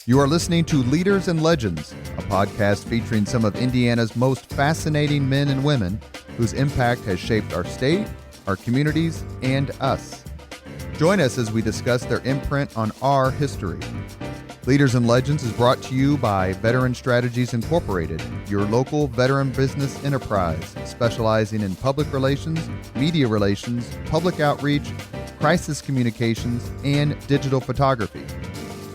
You are listening to Leaders and Legends, a podcast featuring some of Indiana's most fascinating men and women whose impact has shaped our state, our communities, and us. Join us as we discuss their imprint on our history. Leaders and Legends is brought to you by Veteran Strategies Incorporated, your local veteran business enterprise specializing in public relations, media relations, public outreach, crisis communications, and digital photography.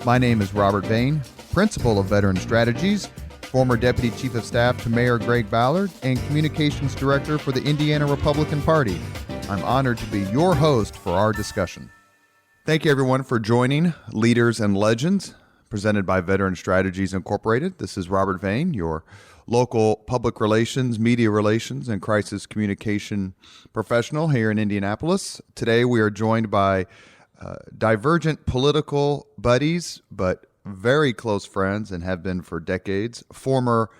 My name is Robert Vane, Principal of Veteran Strategies, former Deputy Chief of Staff to Mayor Greg Ballard, and Communications Director for the Indiana Republican Party. I'm honored to be your host for our discussion. Thank you, everyone, for joining Leaders and Legends, presented by Veteran Strategies Incorporated. This is Robert Vane, your local public relations, media relations, and crisis communication professional here in Indianapolis. Today, we are joined by divergent political buddies, but very close friends and have been for decades. Former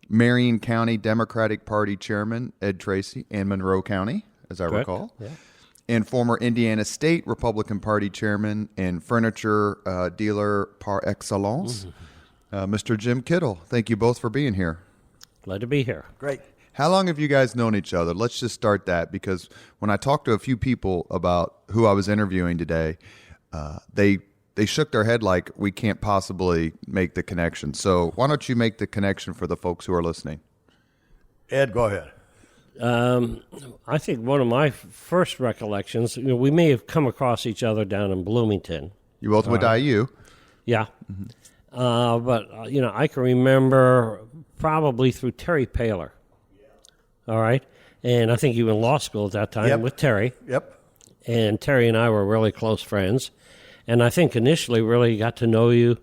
Marion County Democratic Party Chairman Ed Treacy and Monroe County, as I recall. Yeah. And former Indiana State Republican Party Chairman and furniture dealer par excellence, Mr. Jim Kittle. Thank you both for being here. Glad to be here. Great. How long have you guys known each other? Let's just start that, because when I talked to a few people about who I was interviewing today, they shook their head like we can't possibly make the connection. So why don't you make the connection for the folks who are listening? Ed, go ahead. I think one of my first recollections, we may have come across each other down in Bloomington. You both went to IU? Yeah. But I can remember probably through Terry Paler. All right. And I think you were in law school at that time with Terry. Yep. And Terry and I were really close friends. And I think initially really got to know you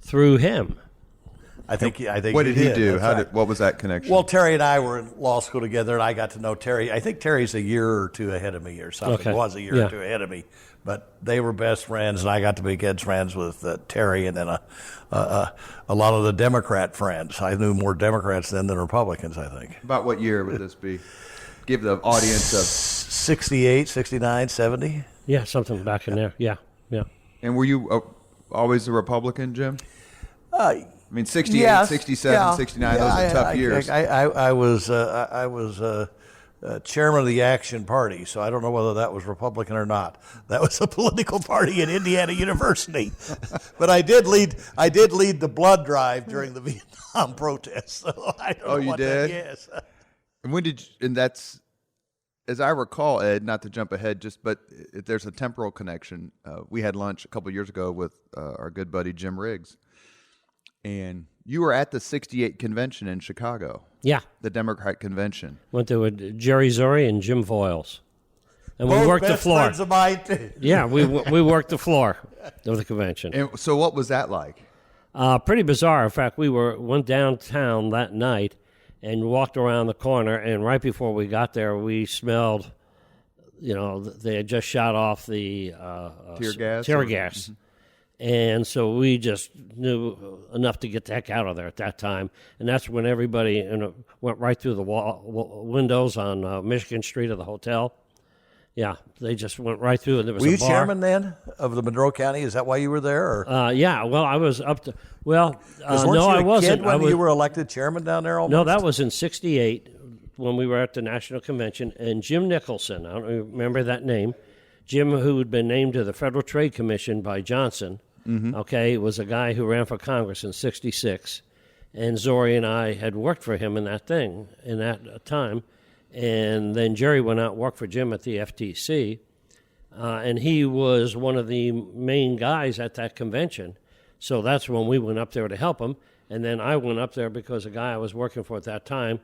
through him. I think. What did he do? What was that connection? Well, Terry and I were in law school together, and I got to know Terry. I think Terry's a year or two ahead of me or something. Okay. He was a year or two ahead of me. But they were best friends, and I got to be good friends with Terry, and then a lot of the Democrat friends. I knew more Democrats then than Republicans, I think. About what year would this be? Give the audience a... 68, 69, 70? Yeah, something back in there. Yeah. And were you always a Republican, Jim? I mean, 68, yes, 67, 69, those are tough years. I was chairman of the Action Party, so I don't know whether that was Republican or not. That was a political party at Indiana University. But I did lead the blood drive during the Vietnam protests. So I don't know you what did? Yes. And that's, as I recall, Ed, not to jump ahead, but if there's a temporal connection. We had lunch a couple years ago with our good buddy Jim Riggs. And you were at the 68 convention in Chicago. Yeah. The Democrat convention. Went there with Jerry Zori and Jim Voiles. And Both we worked the floor. Friends of mine, too. Yeah, we worked the floor of the convention. And so what was that like? Pretty bizarre. In fact, we went downtown that night and walked around the corner, and right before we got there, we smelled, they had just shot off the tear gas. Mm-hmm. And so we just knew enough to get the heck out of there at that time. And that's when everybody went right through the windows on Michigan Street of the hotel. Yeah, they just went right through. And there was were a you bar. Chairman then of the Monroe County? Is that why you were there? Or? Yeah, well, I was up to. Well, no, I wasn't. Kid when you were elected chairman down there almost? No, that was in 68 when we were at the National Convention. And Jim Nicholson, I don't remember that name, Jim, who had been named to the Federal Trade Commission by Johnson, was a guy who ran for Congress in 66. And Zori and I had worked for him in that time. And then Jerry went out and worked for Jim at the FTC. And he was one of the main guys at that convention. So that's when we went up there to help him. And then I went up there because a guy I was working for at that time,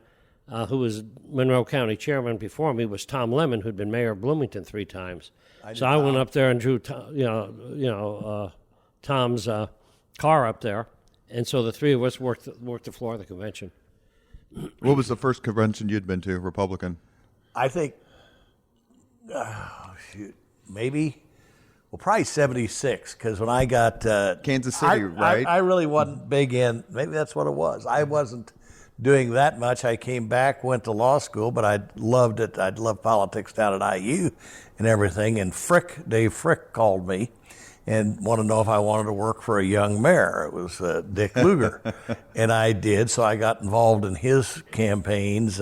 who was Monroe County chairman before me, was Tom Lemon, who'd been mayor of Bloomington 3 times. I went up there and drew, Tom's car up there, and so the 3 of us worked the floor of the convention. What was the first convention you'd been to, Republican? I think, probably 76, because when I got... Kansas City, right? I really wasn't big in, maybe that's what it was. I wasn't doing that much. I came back, went to law school, but I loved it. I'd loved politics down at IU and everything, and Dave Frick called me and wanted to know if I wanted to work for a young mayor. It was Dick Lugar. And I did, so I got involved in his campaigns,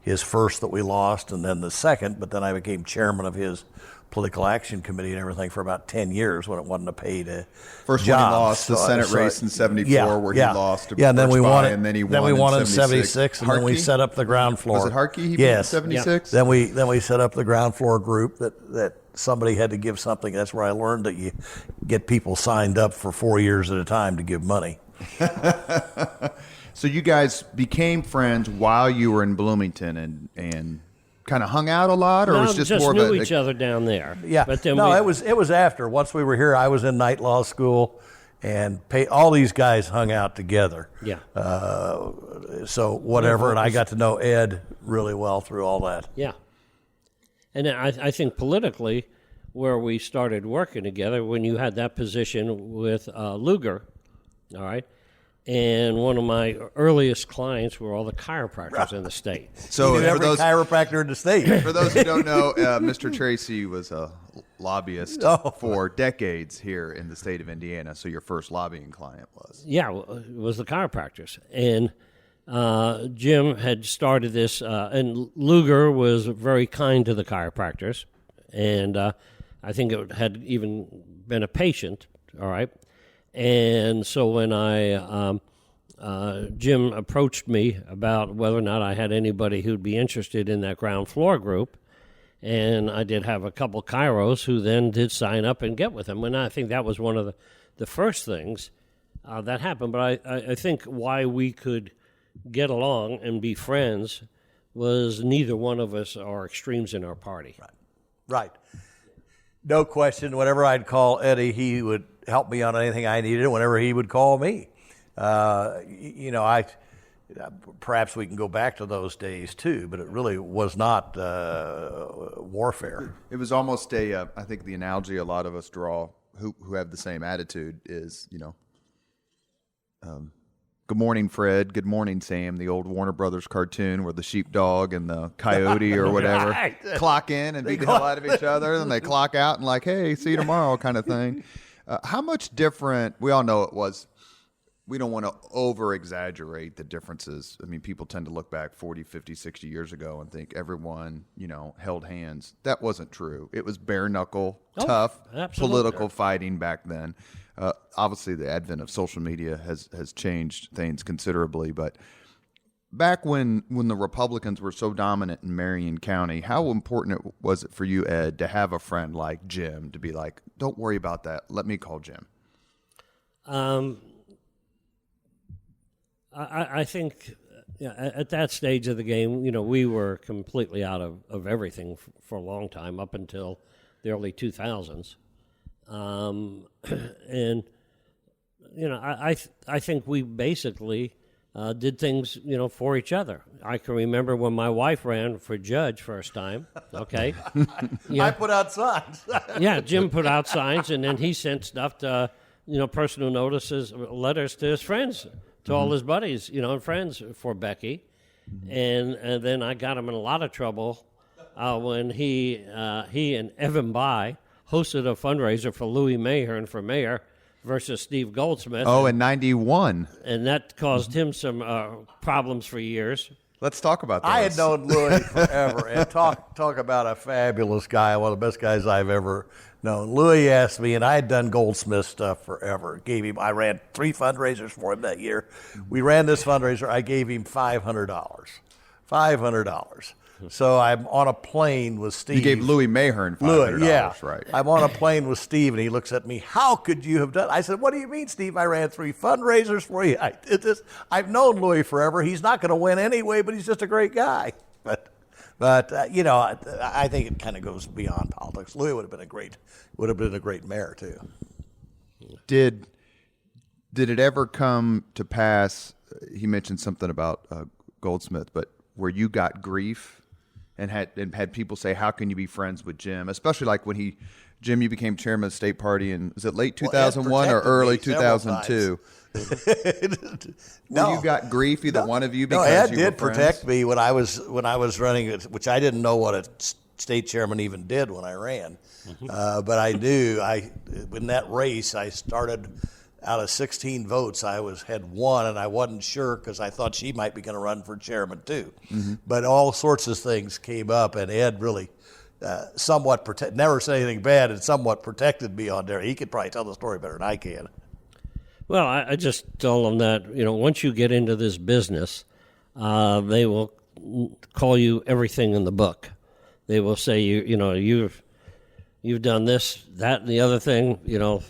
his first that we lost and then the second, but then I became chairman of his political action committee and everything for about 10 years when it wasn't a paid First job. one he lost the Senate race in 74 where he lost to and then we won it, and then he then won we won in in 76 and then we set up the ground floor. Was it Harkey he yes. beat in 76? Then we set up the ground floor group that somebody had to give something. That's where I learned that you get people signed up for 4 years at a time to give money. So you guys became friends while you were in Bloomington and kind of hung out a lot, or no, was just just more knew of a each other down there. Yeah, but then it was after. Once we were here, I was in night law school, and all these guys hung out together. Yeah. So whatever, and I got to know Ed really well through all that. Yeah. And I think politically, where we started working together, when you had that position with Lugar, all right, and one of my earliest clients were all the chiropractors in the state. So for every those chiropractor in the state. For those who don't know, Mr. Treacy was a lobbyist for decades here in the state of Indiana. So your first lobbying client was? Yeah, it was the chiropractors. And Jim had started this, and Lugar was very kind to the chiropractors. And I think it had even been a patient, all right? And so when Jim approached me about whether or not I had anybody who'd be interested in that ground floor group, and I did have a couple chiros who then did sign up and get with him. And I think that was one of the first things that happened. But I think why we could get along and be friends was neither one of us are extremes in our party. Right. No question. Whenever I'd call Eddie, he would help me on anything I needed. Whenever he would call me, perhaps we can go back to those days too. But it really was not warfare. It was almost I think the analogy a lot of us draw who have the same attitude is, good morning, Fred. Good morning, Sam. The old Warner Brothers cartoon where the sheepdog and the coyote or whatever clock in and beat the hell out of each other. Then they clock out and like, hey, see you tomorrow kind of thing. How much different, we all know it was, we don't want to over-exaggerate the differences. I mean, people tend to look back 40, 50, 60 years ago and think everyone, held hands. That wasn't true. It was bare-knuckle, tough, political fighting back then. Obviously, the advent of social media has changed things considerably, but back when the Republicans were so dominant in Marion County, how important was it for you, Ed, to have a friend like Jim to be like, don't worry about that, let me call Jim? I think at that stage of the game, we were completely out of everything for a long time, up until the early 2000s. And, I think we basically did things, for each other. I can remember when my wife ran for judge first time, okay? I put out signs. Yeah, Jim put out signs, and then he sent stuff to, personal notices, letters to his friends, to all his buddies, and friends for Becky. And then I got him in a lot of trouble when he and Evan By hosted a fundraiser for Louis Mahern for mayor versus Steve Goldsmith. Oh, in 91. And that caused him some problems for years. Let's talk about that. I had known Louis forever, and talk about a fabulous guy, one of the best guys I've ever known. Louis asked me, and I had done Goldsmith stuff forever. I ran 3 fundraisers for him that year. We ran this fundraiser. I gave him $500. $500. So I'm on a plane with Steve. You gave Louis Mahern $500, right? I'm on a plane with Steve, and he looks at me, how could you have done? I said, what do you mean, Steve? I ran 3 fundraisers for you. I did this. I've known Louis forever. He's not going to win anyway, but he's just a great guy. But I think it kind of goes beyond politics. Louis would have been a great mayor too. Did it ever come to pass? He mentioned something about Goldsmith, but where you got grief and had people say, "How can you be friends with Jim?" Especially like when Jim, you became chairman of the state party in, was it late 2001 or early 2002? No, you got grief, either one of you, because Ed you did were friends? protect me when I was running, which I didn't know what a state chairman even did when I ran. But I knew in that race, I started out of 16 votes. I had one, and I wasn't sure because I thought she might be going to run for chairman too. But all sorts of things came up, and Ed really somewhat never said anything bad, and somewhat protected me on there. He could probably tell the story better than I can. Well, I just told them that, once you get into this business, they will call you everything in the book. They will say, you've done this, that, and the other thing,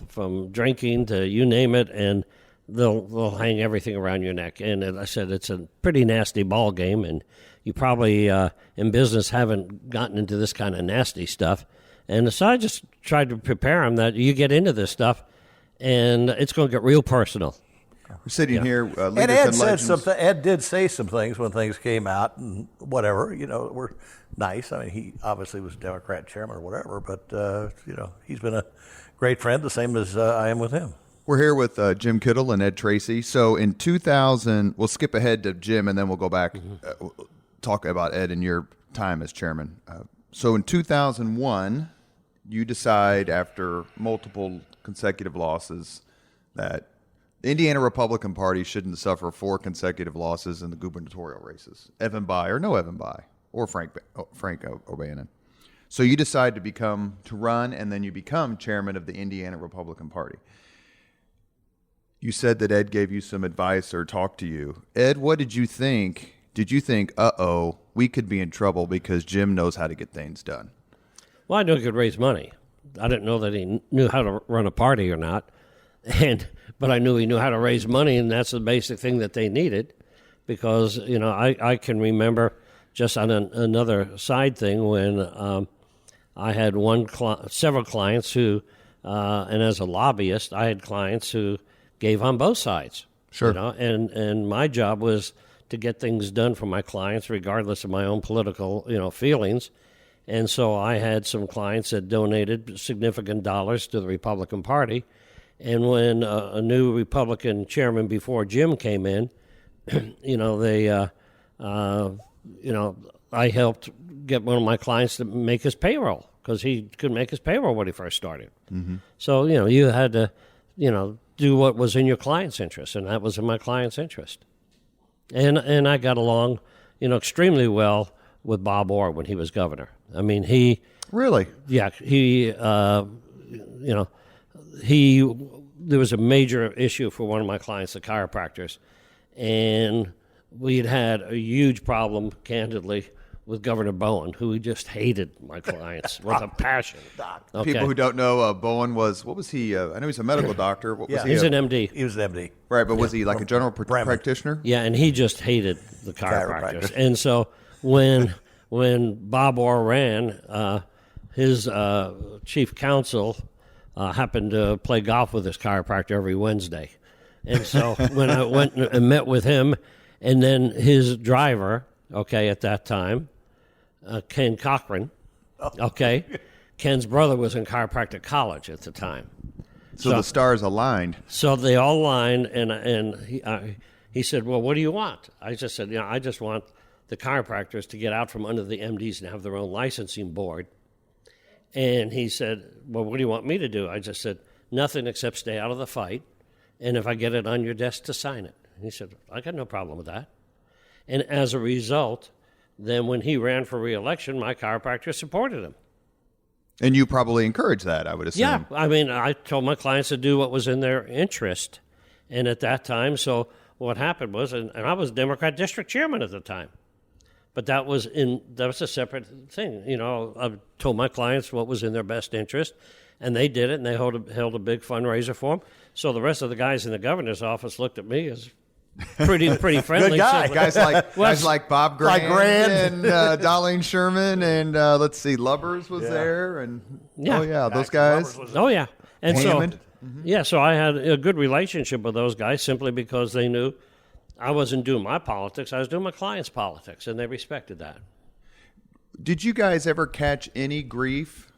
from drinking to you name it, and they'll hang everything around your neck. And as I said, it's a pretty nasty ball game, and you probably in business haven't gotten into this kind of nasty stuff. And so I just tried to prepare them that you get into this stuff, and it's going to get real personal. We're sitting here, and leaders Ed and said legends. something. Ed did say some things when things came out and whatever. Were nice. I mean, he obviously was Democrat chairman or whatever, but he's been a great friend, the same as I am with him. We're here with Jim Kittle and Ed Treacy. So in 2000, we'll skip ahead to Jim, and then we'll go back talk about Ed and your time as chairman. So in 2001, you decide after multiple consecutive losses that the Indiana Republican Party shouldn't suffer 4 consecutive losses in the gubernatorial races, Evan Bayh or no Evan Bayh, or Frank O'Bannon. So you decide to run, and then you become chairman of the Indiana Republican Party. You said that Ed gave you some advice or talked to you. Ed, what did you think? Did you think, we could be in trouble because Jim knows how to get things done? Well, I knew he could raise money. I didn't know that he knew how to run a party or not, but I knew he knew how to raise money, and that's the basic thing that they needed. Because I can remember just on another side thing when I had several clients who, and as a lobbyist, I had clients who gave on both sides. Sure. And my job was to get things done for my clients, regardless of my own political feelings. And so I had some clients that donated significant dollars to the Republican Party. And when a new Republican chairman before Jim came in, I helped get one of my clients to make his payroll because he couldn't make his payroll when he first started. Mm-hmm. So, you had to, do what was in your client's interest, and that was in my client's interest. And I got along, extremely well with Bob Orr when he was governor. I mean, he... Really? Yeah, there was a major issue for one of my clients, the chiropractors, and we had a huge problem, candidly, with Governor Bowen, who just hated my clients with a passion. Okay. People who don't know, Bowen what was he? I know he's a medical doctor. What was he? He's an MD. He was an MD. Right, but was he like a general practitioner? Yeah, and he just hated the chiropractors. And so when Bob Orr ran, his chief counsel happened to play golf with his chiropractor every Wednesday. And so when I went and met with him, and then his driver, at that time, Ken Cochran, Ken's brother was in chiropractic college at the time. So the stars aligned. So they all aligned, and he said, well, what do you want? I just said, I just want the chiropractors to get out from under the MDs and have their own licensing board. And he said, well, what do you want me to do? I just said, nothing except stay out of the fight, and if I get it on your desk, to sign it. And he said, I got no problem with that. And as a result, then when he ran for re-election, my chiropractor supported him. And you probably encouraged that, I would assume. Yeah, I mean, I told my clients to do what was in their interest. And at that time, so what happened was, and I was Democrat district chairman at the time, but that was a separate thing. I told my clients what was in their best interest, and they did it, and they held a big fundraiser for them. So the rest of the guys in the governor's office looked at me as pretty friendly. Good guy. Guys like Bob Grant, Grant. and Darlene Sherman, and let's see, Lubbers was there, and those guys. Oh yeah, and Hammond. so I had a good relationship with those guys simply because they knew I wasn't doing my politics; I was doing my clients' politics, and they respected that. Did you guys ever catch any grief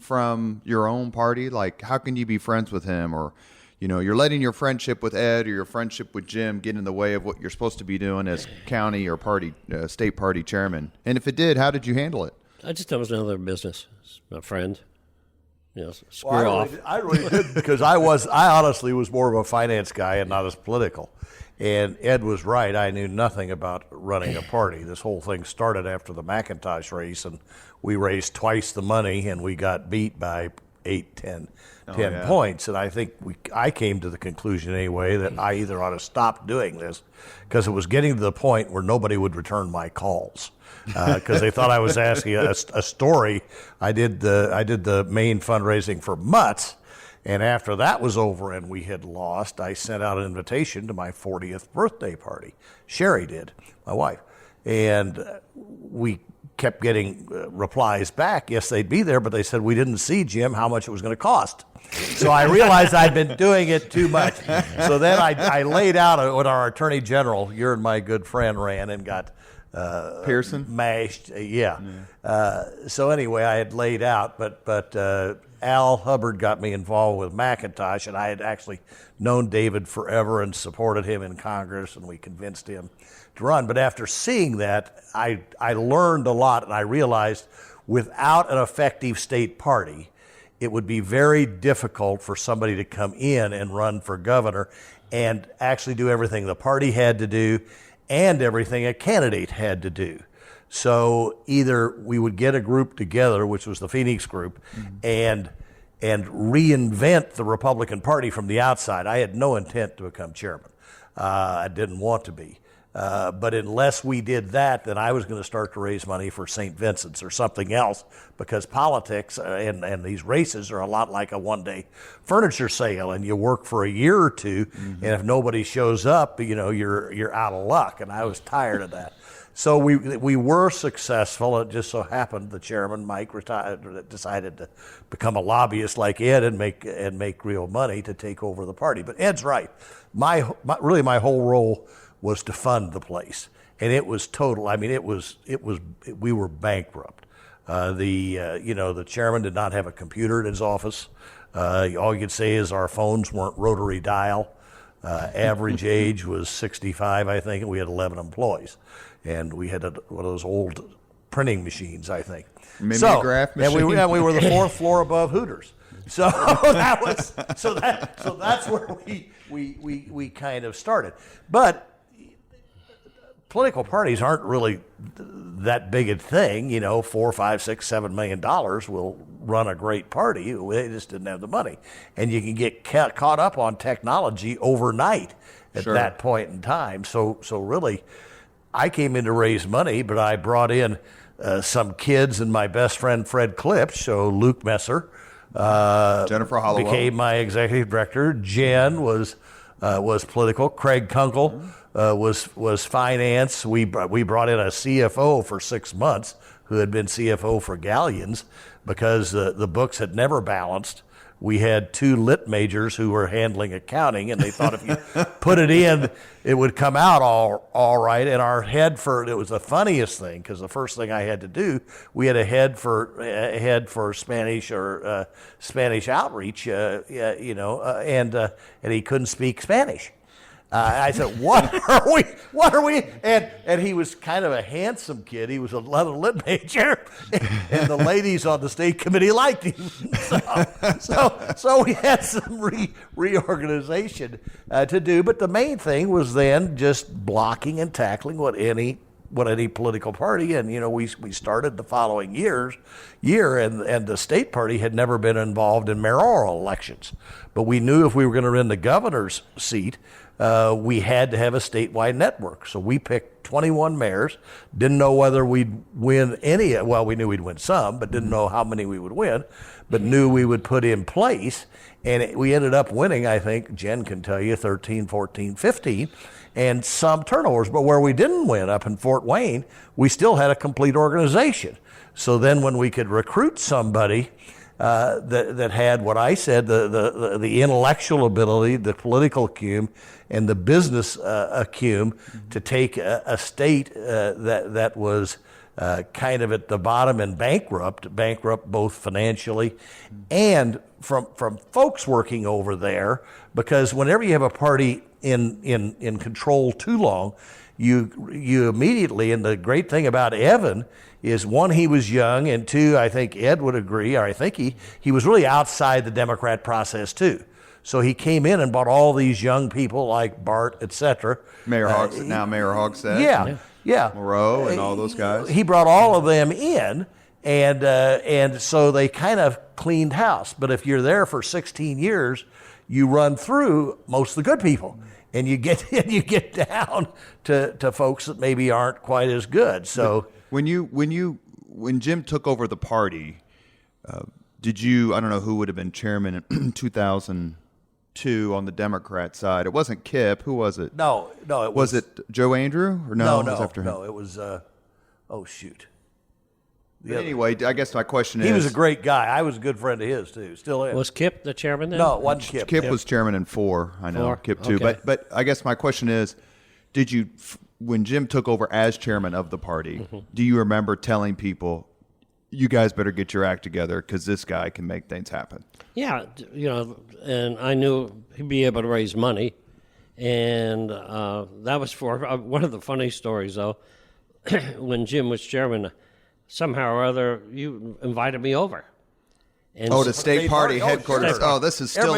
from your own party? Like, how can you be friends with him, or you're letting your friendship with Ed or your friendship with Jim get in the way of what you're supposed to be doing as county or party, state party chairman? And if it did, how did you handle it? I just thought it was another business. It's my friend. Screw Well, off. I really did, because I honestly was more of a finance guy and not as political. And Ed was right. I knew nothing about running a party. This whole thing started after the McIntosh race, and we raised twice the money, and we got beat by 8, 10 points. And I think I came to the conclusion anyway that I either ought to stop doing this, because it was getting to the point where nobody would return my calls. Because they thought I was asking a story. I did the main fundraising for Mutts, and after that was over and we had lost, I sent out an invitation to my 40th birthday party. Sherry did, my wife, and we kept getting replies back. Yes, they'd be there, but they said we didn't see, Jim, how much it was going to cost. So I realized I'd been doing it too much. So then I laid out what our Attorney General, you're my good friend, ran and got Pearson mashed. So anyway, I had laid out, but Al Hubbard got me involved with McIntosh, and I had actually known David forever and supported him in Congress, and we convinced him to run. But after seeing that, I learned a lot, and I realized without an effective state party, it would be very difficult for somebody to come in and run for governor and actually do everything the party had to do and everything a candidate had to do. So either we would get a group together, which was the Phoenix group, and reinvent the Republican Party from the outside. I had no intent to become chairman. I didn't want to be. But unless we did that, then I was going to start to raise money for St. Vincent's or something else, because politics and these races are a lot like a one-day furniture sale, and you work for a year or two, and if nobody shows up, you're out of luck. And I was tired of that. So we were successful. It just so happened the chairman, Mike, decided to become a lobbyist like Ed and make real money to take over the party. But Ed's right. My whole role was to fund the place, and it was total. I mean, we were bankrupt. The chairman did not have a computer in his office. All you could say is our phones weren't rotary dial. Average age was 65, I think, and we had 11 employees. And we had one of those old printing machines, I think. Mimeograph machine. And we were the fourth floor above Hooters. So that's where we kind of started. But political parties aren't really that big a thing. $4, $5, $6, $7 million will run a great party. They just didn't have the money. And you can get caught up on technology overnight at that point in time. So really, I came in to raise money, but I brought in some kids and my best friend Fred Klipsch, so Luke Messer, Jennifer Hollowell became my executive director. Jen was political. Craig Kunkel was finance. We brought in a CFO for 6 months who had been CFO for Galleons because the books had never balanced. We had 2 lit majors who were handling accounting, and they thought if you put it in, it would come out all right. And our head it was the funniest thing, because the first thing I had to do, we had a head for Spanish or Spanish outreach, and he couldn't speak Spanish. I said, what are we? And he was kind of a handsome kid. He was a lit major, and the ladies on the state committee liked him. So we had some reorganization to do. But the main thing was then just blocking and tackling what any political party, and we started the following year, and the state party had never been involved in mayoral elections. But we knew if we were going to win the governor's seat, we had to have a statewide network. So we picked 21 mayors, didn't know whether we'd win any. Well, we knew we'd win some, but didn't know how many we would win, but knew we would put in place. And we ended up winning, I think, Jen can tell you, 13, 14, 15, and some turnovers. But where we didn't win, up in Fort Wayne, we still had a complete organization. So then when we could recruit somebody that had what I said, the intellectual ability, the political acumen, and the business acumen to take a state that was kind of at the bottom and bankrupt both financially and from folks working over there, because whenever you have a party in control too long, you immediately, and the great thing about Evan is, one, he was young, and two, I think Ed would agree, or I think he was really outside the Democrat process too. So he came in and brought all these young people like Bart, et cetera. Mayor Hogsett. Yeah. Moreau and all those guys. He brought all of them in, and so they kind of cleaned house. But if you're there for 16 years, you run through most of the good people, and you get down to folks that maybe aren't quite as good. So when Jim took over the party, did you? I don't know who would have been chairman in 2002 on the Democrat side. It wasn't Kip. Who was it? No. Was it Joe Andrew or no? No, it was after him. No. It was. Oh shoot. Anyway, I guess my question is... He was a great guy. I was a good friend of his, too. Still is. Was Kip the chairman then? No, it wasn't Kip. Kip was chairman in 4. I know. 4? Kip 2. Okay. But I guess my question is, did you, when Jim took over as chairman of the party, do you remember telling people, you guys better get your act together because this guy can make things happen? Yeah, and I knew he'd be able to raise money. And that was for one of the funny stories, though. When Jim was chairman, somehow or other, you invited me over. And the state party headquarters. Sure. Oh, this is still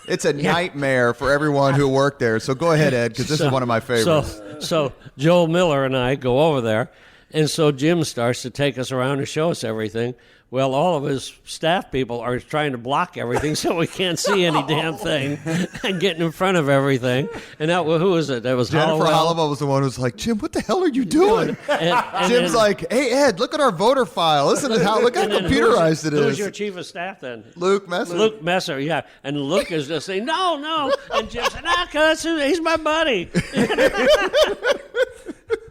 it's a Yeah. nightmare for everyone who worked there. So go ahead, Ed, because this is one of my favorites. So Joel Miller and I go over there, and so Jim starts to take us around and show us everything. Well, all of his staff people are trying to block everything so we can't see any damn thing and getting in front of everything. And who was it? That was Jennifer Hollowell. Hollowell was the one who was like, Jim, what the hell are you doing? And Jim's like, hey, Ed, look at our voter file. Look how computerized it is. Who's your chief of staff then? Luke Messer. Luke Messer, yeah. And Luke is just saying, no. And Jim said, cuz he's my buddy.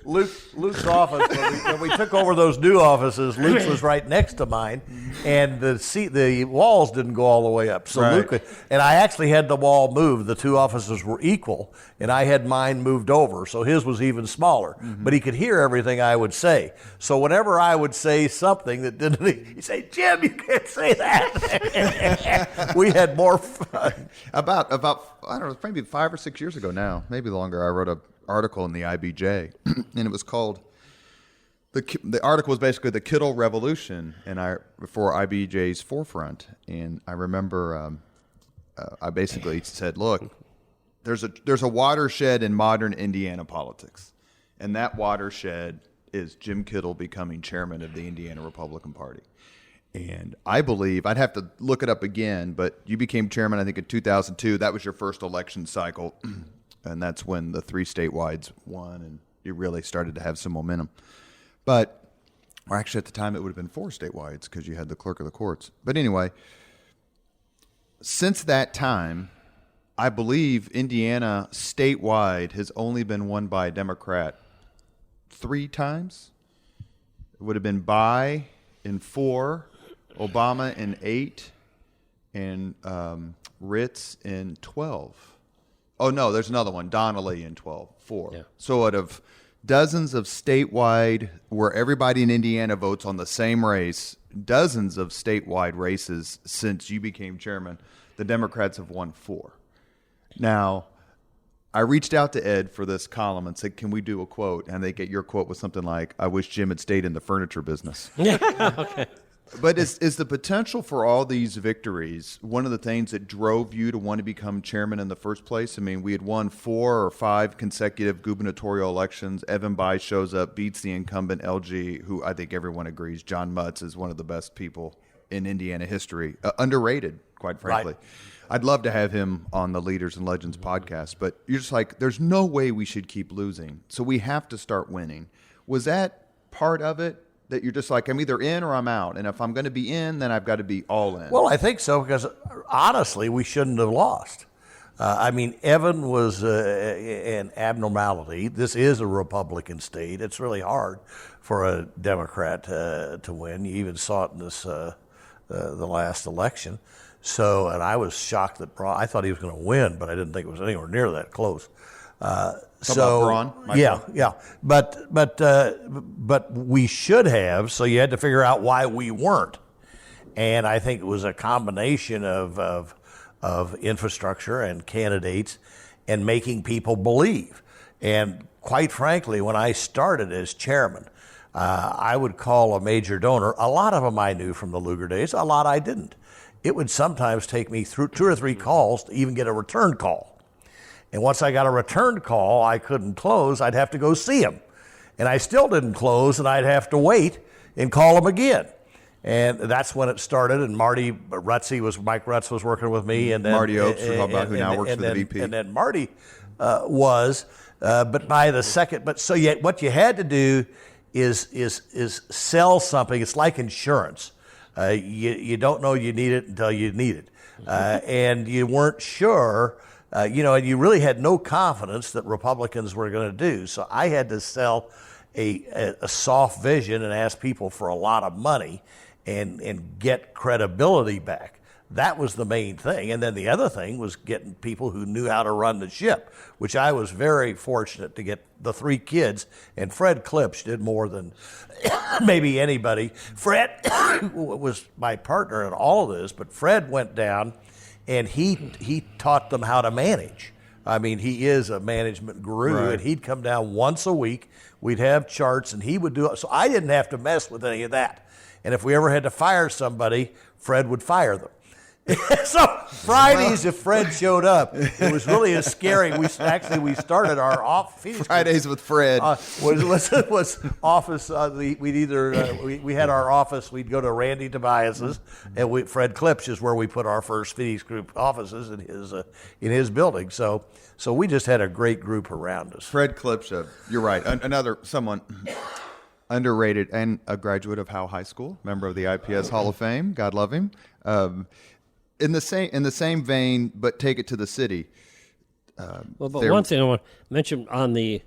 Luke's office, when we took over those new offices, Luke's was right next to mine, and the walls didn't go all the way up. So right. Luke, and I actually had the wall moved. The two offices were equal, and I had mine moved over, so his was even smaller. Mm-hmm. But he could hear everything I would say. So whenever I would say something that didn't, he'd say, Jim, you can't say that. We had more fun. About I don't know, maybe 5 or 6 years ago now, maybe longer, I wrote an article in the IBJ, and it was called, the article was basically the Kittle Revolution, and for IBJ's forefront. And I remember I basically said, look, there's a watershed in modern Indiana politics, and that watershed is Jim Kittle becoming chairman of the Indiana Republican Party. And I believe, I'd have to look it up again, but you became chairman, I think, in 2002. That was your first election cycle. And that's when the 3 statewides won, and you really started to have some momentum. Or actually at the time it would have been 4 statewides because you had the clerk of the courts. But anyway, since that time, I believe Indiana statewide has only been won by a Democrat 3 times. It would have been Bayh in 4, Obama in 8, and Ritz in 12. Oh, no, there's another one, Donnelly in 4. Yeah. So out of dozens of statewide, where everybody in Indiana votes on the same race, dozens of statewide races since you became chairman, the Democrats have won 4. Now, I reached out to Ed for this column and said, can we do a quote? And your quote was something like, I wish Jim had stayed in the furniture business. Yeah, okay. But is the potential for all these victories one of the things that drove you to want to become chairman in the first place? I mean, we had won 4 or 5 consecutive gubernatorial elections. Evan Bayh shows up, beats the incumbent LG, who I think everyone agrees John Mutz is one of the best people in Indiana history. Underrated, quite frankly. Right. I'd love to have him on the Leaders and Legends podcast, but you're just like, there's no way we should keep losing, so we have to start winning. Was that part of it? That you're just like, I'm either in or I'm out. And if I'm going to be in, then I've got to be all in. Well, I think so, because honestly, we shouldn't have lost. I mean, Evan was an abnormality. This is a Republican state. It's really hard for a Democrat to win. You even saw it in this the last election. So, and I was shocked that I thought he was going to win, but I didn't think it was anywhere near that close. So Braun, yeah. But we should have. So you had to figure out why we weren't. And I think it was a combination of infrastructure and candidates and making people believe. And quite frankly, when I started as chairman, I would call a major donor. A lot of them I knew from the Lugar days. A lot I didn't. It would sometimes take me through 2 or 3 calls to even get a return call. And once I got a return call, I couldn't close. I'd have to go see him. And I still didn't close, and I'd have to wait and call him again. And that's when it started. And Mike Rutz was working with me. And then Marty Oaks, who now works for the VP. And then Marty but by the second, what you had to do is sell something. It's like insurance. You don't know you need it until you need it. And you weren't sure. And you really had no confidence that Republicans were going to do. So I had to sell a soft vision and ask people for a lot of money and get credibility back. That was the main thing. And then the other thing was getting people who knew how to run the ship, which I was very fortunate to get the 3 kids. And Fred Klipsch did more than maybe anybody. Fred was my partner in all of this, but Fred went down and he taught them how to manage. I mean, he is a management guru, right. And he'd come down once a week. We'd have charts, and he would do it. So I didn't have to mess with any of that. And if we ever had to fire somebody, Fred would fire them. So Fridays, if Fred showed up, it was really a scary. We started our Fridays with Fred. Was office. We had our office. We'd go to Randy Tobias's, and Fred Klipsch is where we put our first Phoenix Group offices in his building. So we just had a great group around us. Fred Klipsch, you're right. Someone underrated and a graduate of Howe High School, member of the IPS Hall of Fame. God love him. In the same vein, but take it to the city. One thing I want to mention on the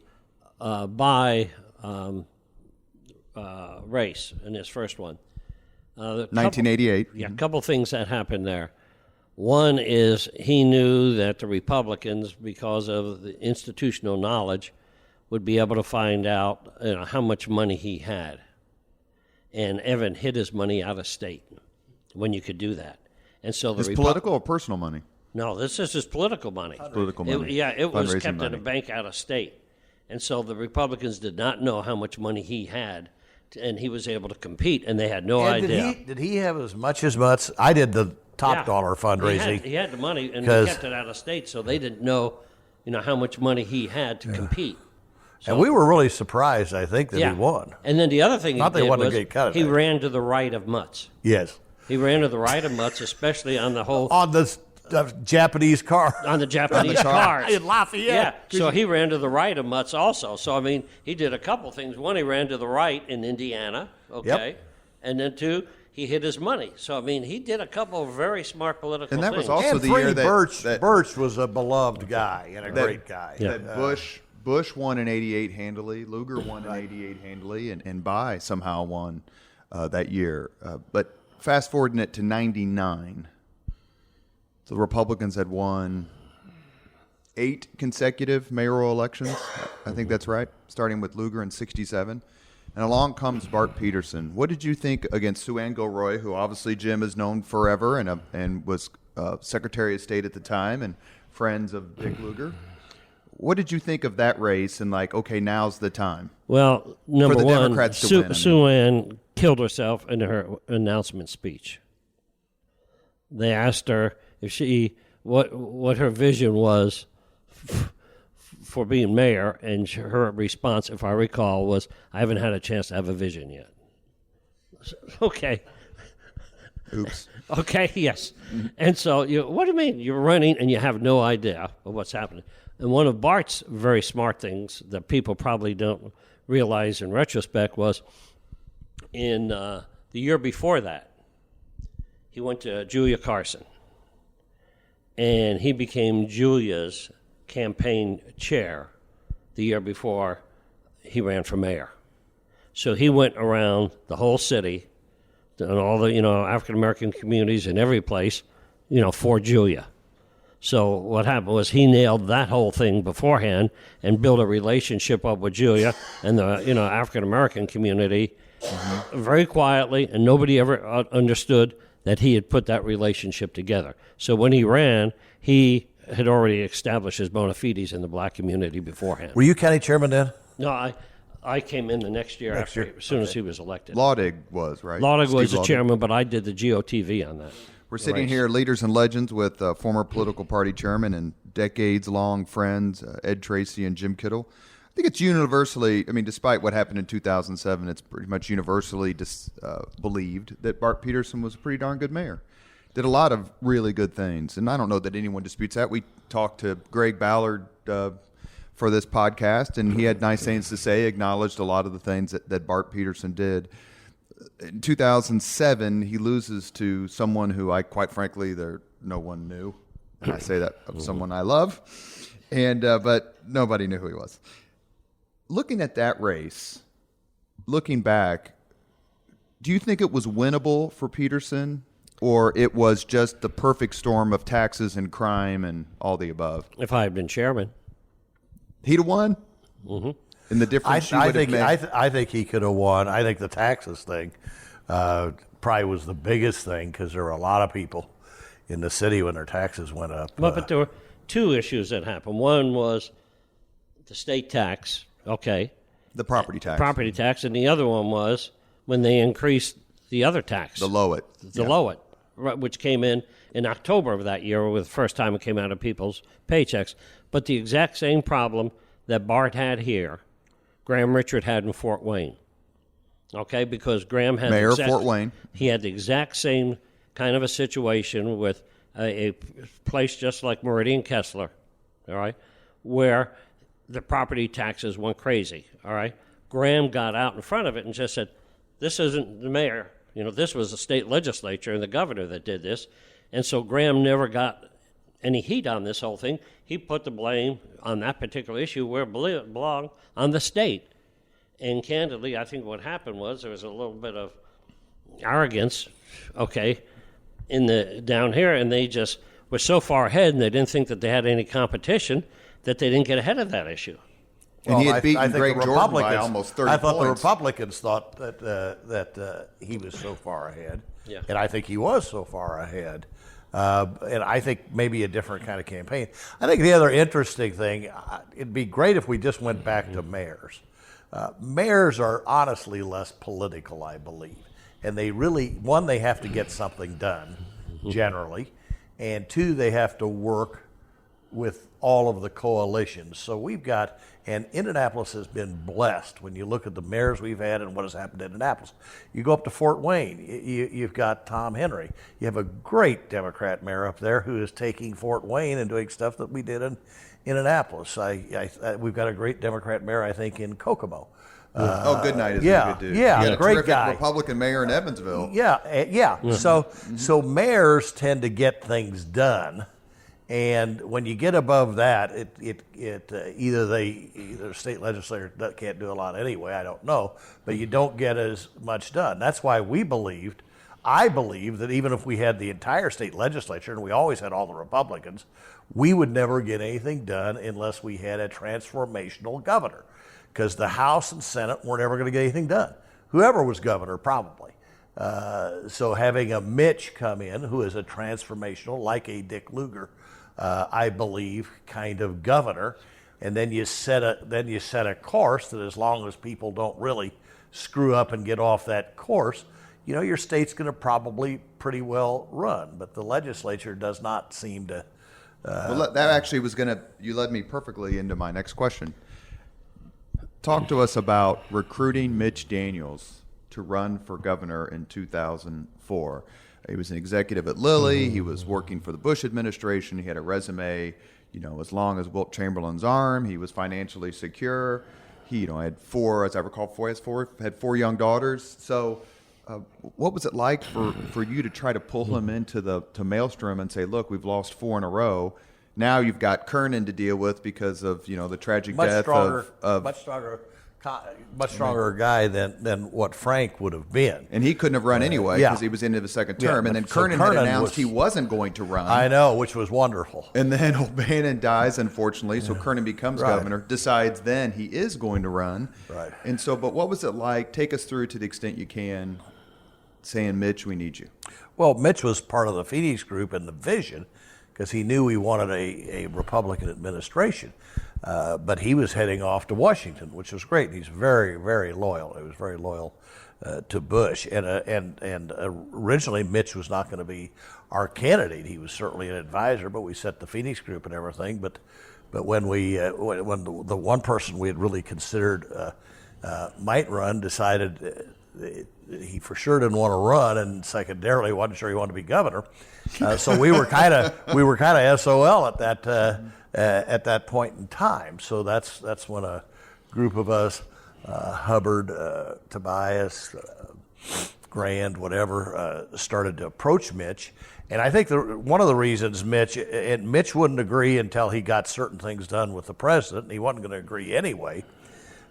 race in his first one, 1988. A couple things that happened there. One is he knew that the Republicans, because of the institutional knowledge, would be able to find out how much money he had, and Evan hid his money out of state when you could do that. And so his political or personal money? No, this is his political money. Political money. It was kept in a bank out of state. And so the Republicans did not know how much money he had, and he was able to compete, and they had no idea. Did he have as much? I did the top dollar fundraising. He had the money, and he kept it out of state, so they didn't know, how much money he had to compete. So, and we were really surprised, I think, that he won. And then the other thing he did was he ran to the right of Mutz. Yes. He ran to the right of Mutz, especially on the whole... On the Japanese car. On the Japanese cars. In Lafayette. Yeah, so he ran to the right of Mutz also. So, he did a couple things. One, he ran to the right in Indiana, okay? Yep. And then 2, he hid his money. So, he did a couple of very smart political things. And that was also the year that... Birch was a beloved guy and a great guy. Yeah. Bush won in 88 handily. Lugar won in 88 handily. And Bai somehow won that year. But fast forwarding it to 99, the Republicans had won 8 consecutive mayoral elections. I think that's right, starting with Lugar in 67. And along comes Bart Peterson. What did you think against Sue Ann Gilroy, who obviously Jim has known forever and was Secretary of State at the time and friends of Dick Lugar? What did you think of that race and okay, now's the time? Well, number for the one, Democrats to win, Sue Ann killed herself in her announcement speech. They asked her if what her vision was for being mayor, and her response, if I recall, was, "I haven't had a chance to have a vision yet." Okay. Oops. Okay, yes. And so, what do you mean? You're running and you have no idea of what's happening. And one of Bart's very smart things that people probably don't realize in retrospect was in the year before that, he went to Julia Carson. And he became Julia's campaign chair the year before he ran for mayor. So he went around the whole city and all the, African-American communities in every place, for Julia. So what happened was he nailed that whole thing beforehand and built a relationship up with Julia and the African American community very quietly, and nobody ever understood that he had put that relationship together. So when he ran, he had already established his bona fides in the black community beforehand. Were you county chairman then? No, I came in the next year as soon as he was elected. Laudig was, right? Laudig was Steve the chairman, but I did the GOTV on that. We're sitting here, Leaders and Legends, with former political party chairman and decades-long friends, Ed Treacy and Jim Kittle. I think it's universally, despite what happened in 2007, it's pretty much universally believed that Bart Peterson was a pretty darn good mayor. Did a lot of really good things, and I don't know that anyone disputes that. We talked to Greg Ballard for this podcast, and he had nice things to say, acknowledged a lot of the things that Bart Peterson did. In 2007, he loses to someone who I, quite frankly, no one knew. And I say that of someone I love, but nobody knew who he was. Looking at that race, looking back, do you think it was winnable for Peterson, or it was just the perfect storm of taxes and crime and all the above? If I had been chairman. He'd have won? Mm-hmm. And the difference I think he could have won. I think the taxes thing probably was the biggest thing because there were a lot of people in the city when their taxes went up. But there were two issues that happened. One was the state tax, okay. The property tax. Property tax, and the other one was when they increased the other tax. The Lowit. The Lowit, which came in October of that year, with the first time it came out of people's paychecks. But the exact same problem that Bart had here, Graham Richard had in Fort Wayne. Okay, because Graham had Mayor of Fort Wayne. He had the exact same kind of a situation with a place just like Meridian Kessler, all right, where the property taxes went crazy, all right. Graham got out in front of it and just said, this isn't the mayor. This was the state legislature and the governor that did this. And so Graham never got any heat on this whole thing. He put the blame on that particular issue where it belonged, on the state. And candidly, I think what happened was there was a little bit of arrogance, okay, down here, and they just were so far ahead and they didn't think that they had any competition that they didn't get ahead of that issue. And he had beaten Greg Jordan by almost 30 points. I thought the Republicans thought that he was so far ahead, and I think he was so far ahead. And I think maybe a different kind of campaign. I think the other interesting thing, it'd be great if we just went back to mayors. Mayors are honestly less political, I believe. And they really, one, they have to get something done, generally. And two, they have to work with all of the coalitions. So we've got, and Indianapolis has been blessed when you look at the mayors we've had and what has happened in Indianapolis. You go up to Fort Wayne, you've got Tom Henry. You have a great Democrat mayor up there who is taking Fort Wayne and doing stuff that we did in Indianapolis. We've got a great Democrat mayor, I think, in Kokomo. Goodnight is a good dude. Yeah, you got a great terrific guy. Republican mayor in Evansville. Yeah. So mayors tend to get things done. And when you get above that, either state legislature can't do a lot anyway, I don't know, but you don't get as much done. That's why I believe that even if we had the entire state legislature, and we always had all the Republicans, we would never get anything done unless we had a transformational governor, because the House and Senate weren't ever going to get anything done. Whoever was governor, probably. So having a Mitch come in, who is a transformational, like a Dick Lugar, I believe, kind of governor, and then you set a course that, as long as people don't really screw up and get off that course, your state's going to probably pretty well run. But the legislature does not seem to. Well, that actually was you led me perfectly into my next question. Talk to us about recruiting Mitch Daniels to run for governor in 2004. He was an executive at Lilly. He was working for the Bush administration. He had a resume, as long as Wilt Chamberlain's arm. He was financially secure. He, had four, as I recall, had four young daughters. So, what was it like for you to try to pull him into Maelstrom and say, look, we've lost 4 in a row. Now you've got Kernan to deal with because of the tragic death of much stronger much stronger guy than what Frank would have been. And he couldn't have run anyway because he was into the second term. And then Kernan had announced he wasn't going to run. I know, which was wonderful. And then O'Bannon dies, unfortunately, so Kernan becomes governor, decides then he is going to run. Right. And so, but what was it like? Take us through to the extent you can, saying, Mitch, we need you. Well, Mitch was part of the Phoenix group and the vision because he knew he wanted a Republican administration. But he was heading off to Washington, which was great. He's very, very loyal. He was very loyal to Bush. And originally, Mitch was not going to be our candidate. He was certainly an advisor, but we set the Phoenix group and everything. But when when the one person we had really considered might run decided he for sure didn't want to run, and secondarily wasn't sure he wanted to be governor. So we were kind of SOL at that point in time. So that's when a group of us, Hubbard, Tobias, Grand, whatever, started to approach Mitch. And I think one of the reasons Mitch wouldn't agree until he got certain things done with the president, and he wasn't going to agree anyway.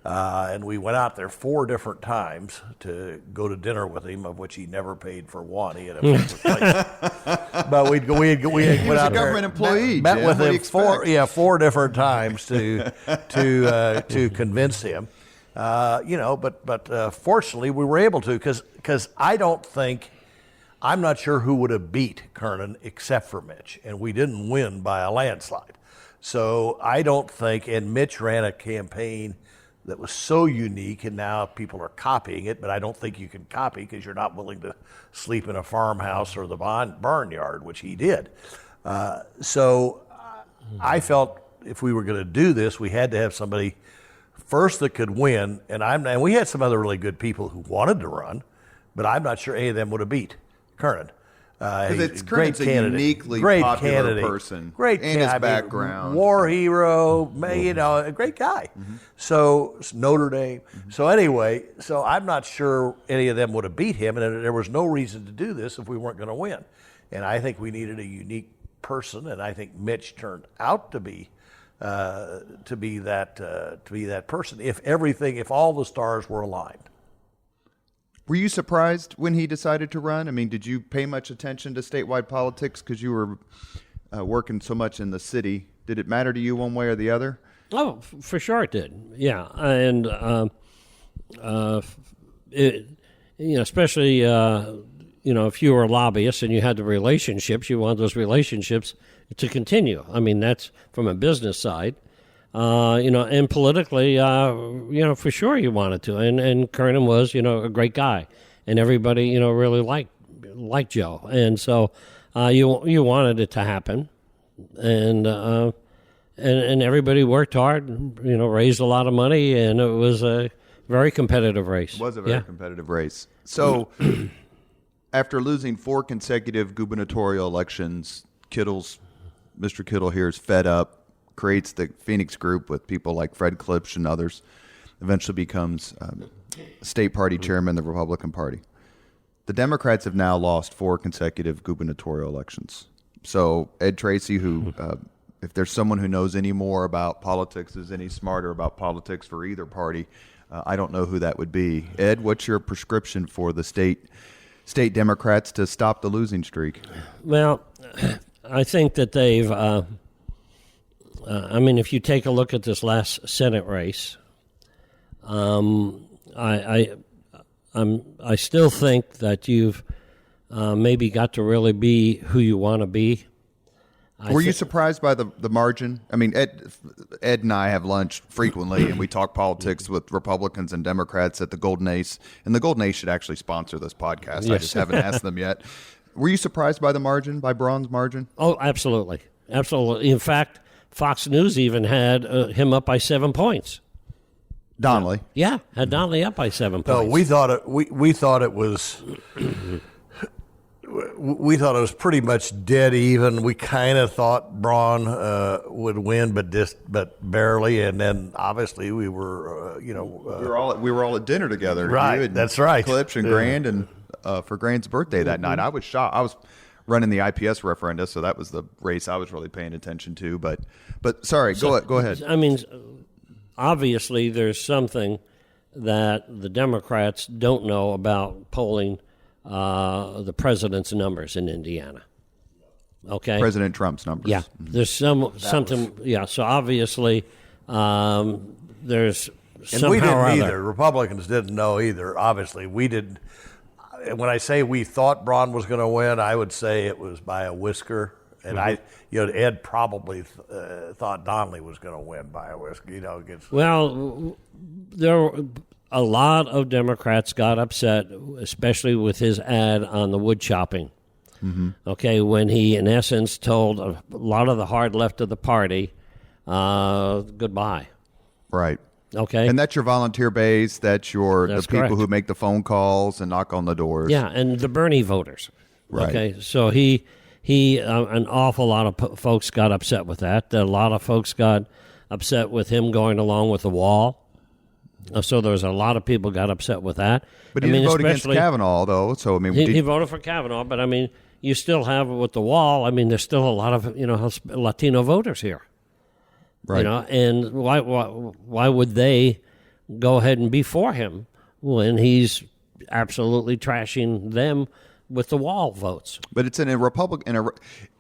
And we went out there 4 different times to go to dinner with him, of which he never paid for one. He had a place. But we went out a government employee. met with him 4 different times to convince him. But fortunately we were able to because I'm not sure who would have beat Kernan except for Mitch, and we didn't win by a landslide. So I don't think, and Mitch ran a campaign that was so unique, and now people are copying it, but I don't think you can copy because you're not willing to sleep in a farmhouse or the barnyard, which he did. So I felt if we were going to do this, we had to have somebody first that could win, and we had some other really good people who wanted to run, but I'm not sure any of them would have beat Kernan. Kernan's a uniquely popular person. Great and his background. War hero, a great guy. Mm-hmm. So Notre Dame. Mm-hmm. So anyway, I'm not sure any of them would have beat him, and there was no reason to do this if we weren't going to win. And I think we needed a unique person, and I think Mitch turned out to be that person. If all the stars were aligned. Were you surprised when he decided to run? I mean, did you pay much attention to statewide politics because you were working so much in the city? Did it matter to you one way or the other? Oh, for sure it did. Yeah, and especially if you were a lobbyist and you had the relationships, you want those relationships to continue. I mean, that's from a business side. And politically, for sure you wanted to. And Kernan was, a great guy. And everybody, really liked Joe. And so you wanted it to happen. And everybody worked hard, raised a lot of money, and it was a very competitive race. It was a very competitive race. So after losing 4 consecutive gubernatorial elections, Mr. Kittle here is fed up, creates the Phoenix group with people like Fred Klipsch and others, eventually becomes state party chairman of the Republican Party. The Democrats have now lost 4 consecutive gubernatorial elections. So Ed Treacy, who, if there's someone who knows any more about politics, is any smarter about politics for either party, I don't know who that would be. Ed, what's your prescription for the state Democrats to stop the losing streak? Well, I think that they've... if you take a look at this last Senate race, I still think that you've maybe got to really be who you want to be. Were you surprised by the margin? I mean, Ed and I have lunch frequently, and we talk politics with Republicans and Democrats at the Golden Ace, and the Golden Ace should actually sponsor this podcast. Yes. I just haven't asked them yet. Were you surprised by the margin, by Braun's margin? Oh, absolutely. Absolutely. In fact, Fox News even had him up by 7 points. Donnelly, had Donnelly up by 7 points. No, we thought it was pretty much dead even. We kind of thought Braun would win, but barely. And then obviously we were we were all at dinner together. Right, that's right. Klipsch and Grand, and for Grand's birthday that night, I was shocked. I was running the IPS referenda, so that was the race I was really paying attention to. But sorry, go ahead. I mean, obviously there's something that the Democrats don't know about polling the president's numbers in Indiana. Okay, President Trump's numbers. Yeah, there's something. Yeah, so obviously there's and we didn't or either. other. Republicans didn't know either. Obviously, we didn't. When I say we thought Braun was going to win, I would say it was by a whisker. And Ed probably thought Donnelly was going to win by a whisker. Well, a lot of Democrats got upset, especially with his ad on the wood chopping. Mm-hmm. Okay, when he, in essence, told a lot of the hard left of the party goodbye. Right. Okay. And that's your volunteer base. That's the people correct. who make the phone calls and knock on the doors. Yeah, and the Bernie voters. Right. Okay, so he an awful lot of folks got upset with that. A lot of folks got upset with him going along with the wall. So there was a lot of people got upset with that. But he didn't vote against Kavanaugh, though. So I mean, he voted for Kavanaugh. But I mean, you still have with the wall. I mean, there's still a lot of Latino voters here. Right. And why would they go ahead and be for him when he's absolutely trashing them with the wall votes? But it's in a Republican.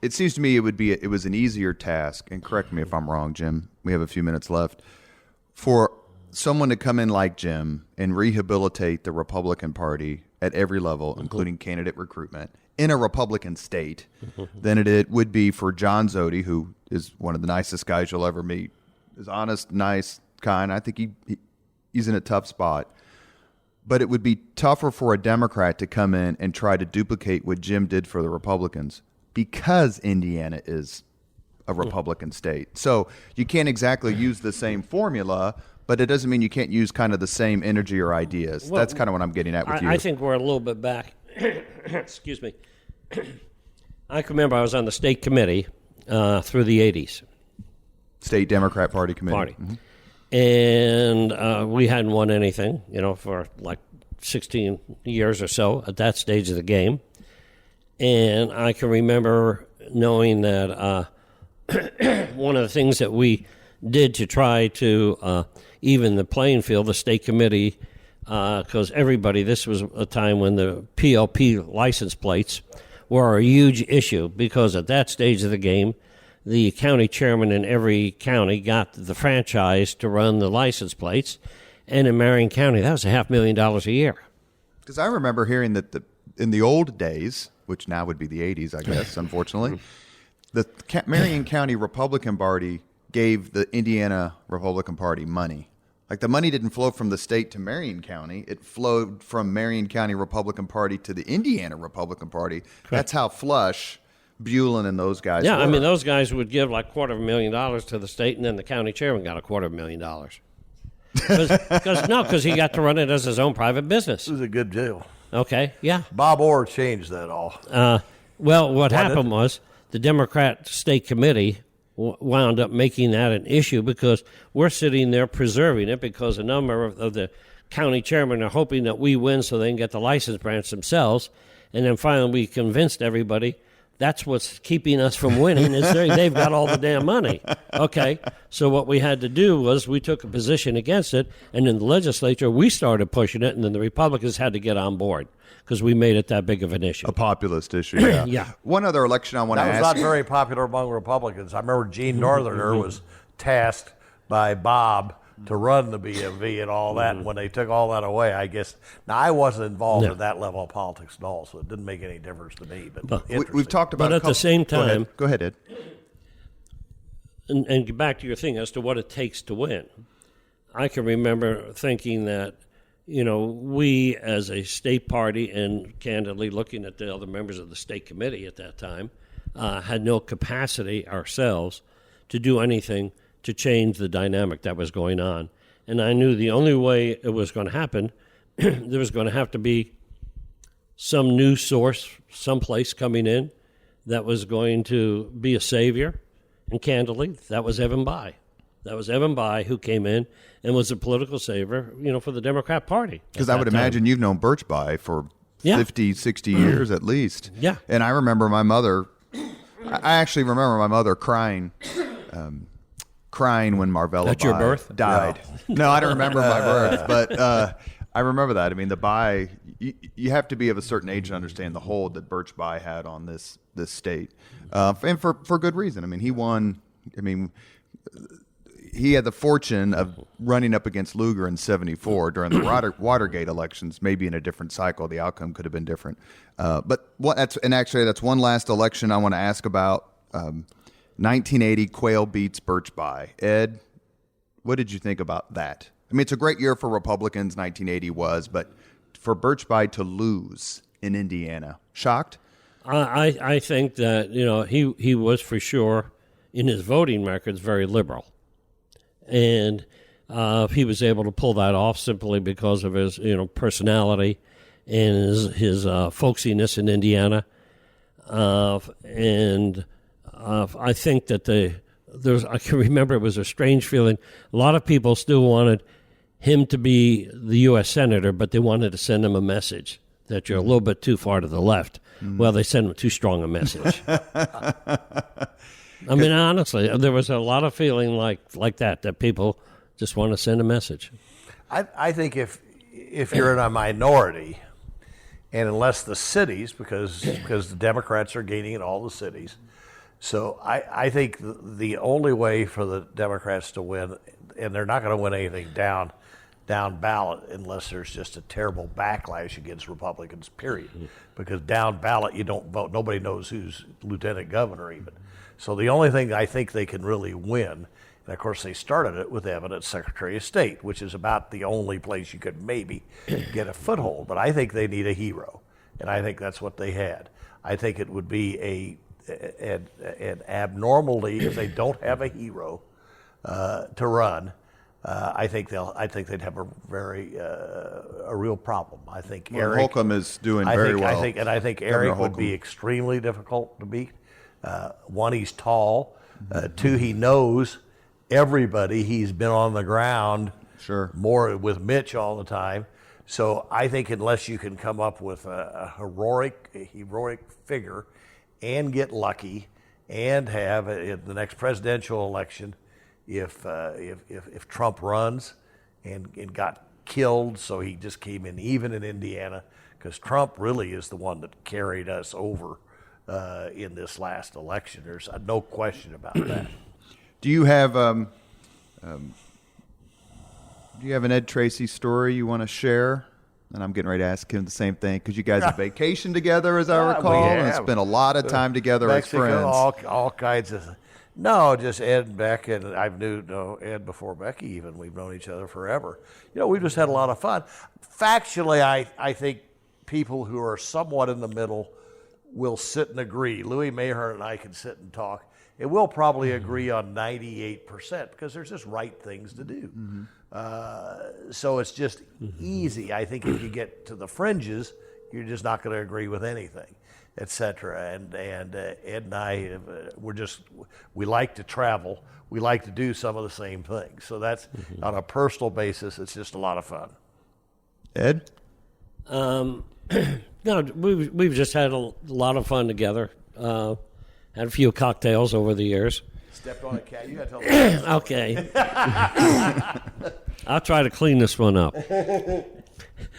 It seems to me it was an easier task. And correct me if I'm wrong, Jim. We have a few minutes left. For someone to come in like Jim and rehabilitate the Republican Party at every level, including candidate recruitment, in a Republican state, than it would be for John Zodi, who is one of the nicest guys you'll ever meet. Is honest, nice, kind. I think he's in a tough spot. But it would be tougher for a Democrat to come in and try to duplicate what Jim did for the Republicans because Indiana is a Republican state. So you can't exactly use the same formula, but it doesn't mean you can't use kind of the same energy or ideas. Well, that's kind of what I'm getting at with you. I think we're a little bit back. Excuse me. I can remember I was on the state committee through the 80s. State Democrat Party committee. Mm-hmm. And we hadn't won anything, for like 16 years or so at that stage of the game. And I can remember knowing that one of the things that we did to try to even the playing field, the state committee, because this was a time when the PLP license plates were a huge issue, because at that stage of the game, the county chairman in every county got the franchise to run the license plates. And in Marion County, that was $500,000 a year. Because I remember hearing that in the old days, which now would be the 80s, I guess, unfortunately, the Marion County Republican Party gave the Indiana Republican Party money. Like, the money didn't flow from the state to Marion County. It flowed from Marion County Republican Party to the Indiana Republican Party. Correct. That's how flush Buellin and those guys were. I mean, those guys would give like $250,000 to the state, and then the county chairman got $250,000. Because he got to run it as his own private business. It was a good deal. Okay, yeah. Bob Orr changed that all. Well, what happened was the Democrat state committee wound up making that an issue, because we're sitting there preserving it because a number of the county chairmen are hoping that we win so they can get the license branch themselves. And then finally we convinced everybody that's what's keeping us from winning is they've got all the damn money. Okay, so what we had to do was we took a position against it, and in the legislature we started pushing it, and then the Republicans had to get on board because we made it that big of an issue. A populist issue, yeah. Yeah. One other election I want to ask. That was not very popular among Republicans. I remember Gene Northerner was tasked by Bob to run the BMV and all that. And when they took all that away, I guess, now I wasn't involved in that level of politics at all, so it didn't make any difference to me. But we've talked about. But at the same time, go ahead, Ed. And get back to your thing as to what it takes to win. I can remember thinking that, we as a state party, and candidly looking at the other members of the state committee at that time, had no capacity ourselves to do anything to change the dynamic that was going on. And I knew the only way it was going to happen, there was going to have to be some new source, someplace coming in that was going to be a savior. And candidly, that was Evan Bayh. That was Evan Bayh who came in and was a political savior, for the Democrat Party. Because I would imagine you've known Birch Bayh for 50, 60 years at least. Yeah. And I remember my mother, I actually remember my mother crying crying when Marvella That's your Bai birth? died. No, I don't remember my birth, but I remember that. I mean, the Bai, you have to be of a certain age to understand the hold that Birch Bai had on this state, and for good reason. I mean, he won. I mean, he had the fortune of running up against Lugar in '74 during the Watergate elections. Maybe in a different cycle, the outcome could have been different. But that's one last election I want to ask about. 1980, Quayle beats Birch Bai. Ed, what did you think about that? I mean, it's a great year for Republicans, 1980 was, but for Birch Bai to lose in Indiana, shocked? I think that, he was for sure, in his voting records, very liberal. And he was able to pull that off simply because of his, personality and his folksiness in Indiana. I think that I can remember it was a strange feeling. A lot of people still wanted him to be the U.S. Senator, but they wanted to send him a message that you're a little bit too far to the left. Well, they sent him too strong a message. I mean, honestly, there was a lot of feeling like that people just want to send a message. I think if you're in a minority, and unless the cities, because the Democrats are gaining in all the cities, so I think the only way for the Democrats to win, and they're not going to win anything down ballot unless there's just a terrible backlash against Republicans, period. Because down ballot, you don't vote. Nobody knows who's lieutenant governor even. So the only thing I think they can really win, and of course they started it with Evan as Secretary of State, which is about the only place you could maybe get a foothold. But I think they need a hero, and I think that's what they had. I think it would be an abnormality if they don't have a hero to run. I think they'd have a real problem. I think Eric Holcomb is doing very well. I think Eric would be extremely difficult to beat. One, he's tall. Two, he knows everybody. He's been on the ground more with Mitch all the time. So I think unless you can come up with a heroic figure and get lucky and have in the next presidential election, if Trump runs and got killed, so he just came in even in Indiana, because Trump really is the one that carried us over in this last election. There's no question about that. Do you have an Ed Treacy story you want to share? And I'm getting ready to ask him the same thing, because you guys have vacationed together, as I recall, and spent a lot of time together Mexico, as friends. All kinds of. No, just Ed and Beck, and I've knew Ed before Becky even. We've known each other forever. We've just had a lot of fun. Factually, I think people who are somewhat in the middle will sit and agree. Louis Mahern and I can sit and talk, and we'll probably agree on 98% because there's just right things to do. So it's just easy. I think if you get to the fringes, you're just not going to agree with anything, et cetera. And Ed and I, we like to travel. We like to do some of the same things. So that's on a personal basis, it's just a lot of fun. Ed? No, we've just had a lot of fun together. Had a few cocktails over the years. Stepped on a cat. You got to tell me. Okay. I'll try to clean this one up.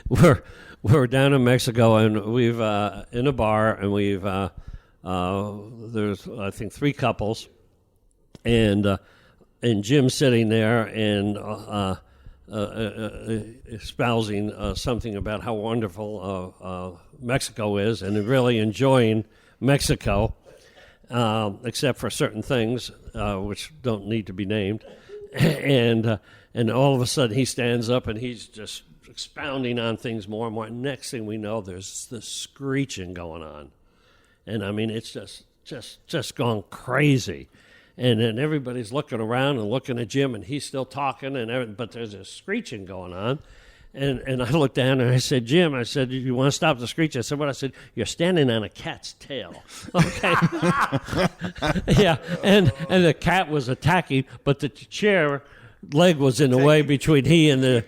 We're down in Mexico, and we've in a bar, and we've there's I think 3 couples, and Jim's sitting there and espousing something about how wonderful Mexico is, and really enjoying Mexico. Except for certain things, which don't need to be named. And all of a sudden he stands up and he's just expounding on things more and more. Next thing we know, there's this screeching going on. And, I mean, it's just gone crazy. And then everybody's looking around and looking at Jim, and he's still talking, but there's this screeching going on. And I looked down and I said, Jim, I said, you want to stop the screech? I said, what? I said, you're standing on a cat's tail. Okay. Yeah. And the cat was attacking, but the chair leg was in the way between he and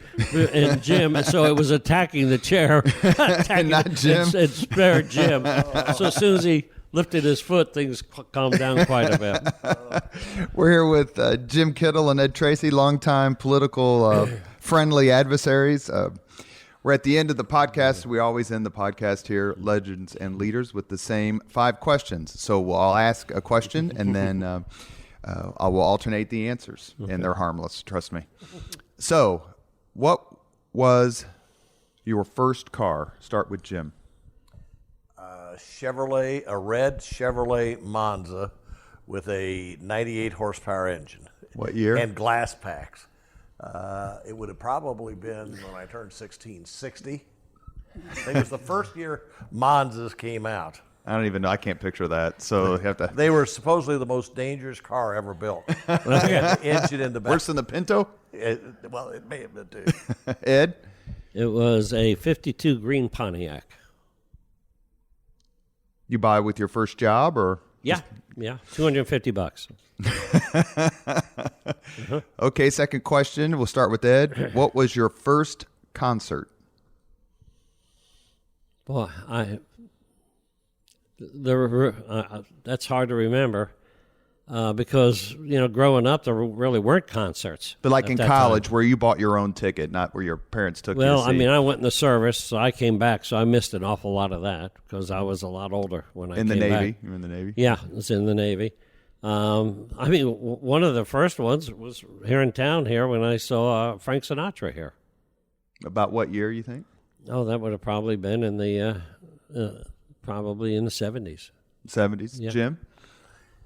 Jim, and so it was attacking the chair. And not Jim. It spared Jim. So as soon as he lifted his foot, things calmed down quite a bit. We're here with Jim Kittle and Ed Treacy, longtime political friendly adversaries. We're at the end of the podcast. We always end the podcast here, Legends and Leaders, with the same 5 questions. So I'll ask a question, and then I will alternate the answers, and they're harmless, trust me. So what was your first car? Start with Jim. A red Chevrolet Monza with a 98 horsepower engine. What year? And glass packs. It would have probably been when I turned 60. I think it was the first year Monzas came out. I don't even know. I can't picture that. So you have to. They were supposedly the most dangerous car ever built. They had the engine in the back. Worse than the Pinto? It may have been too. Ed? It was a 52 green Pontiac. You buy with your first job, or? Yeah, $250. Okay, second question. We'll start with Ed. What was your first concert? Boy, that's hard to remember because, growing up, there really weren't concerts. But like in college, where you bought your own ticket, not where your parents took you to see. I mean, I went in the service, so I came back, so I missed an awful lot of that because I was a lot older when I came back. In the Navy? You were in the Navy? Yeah, I was in the Navy. One of the first ones was here in town here when I saw Frank Sinatra here. About what year, you think? Oh, that would have probably been in the probably in the 70s. 70s. Yeah. Jim?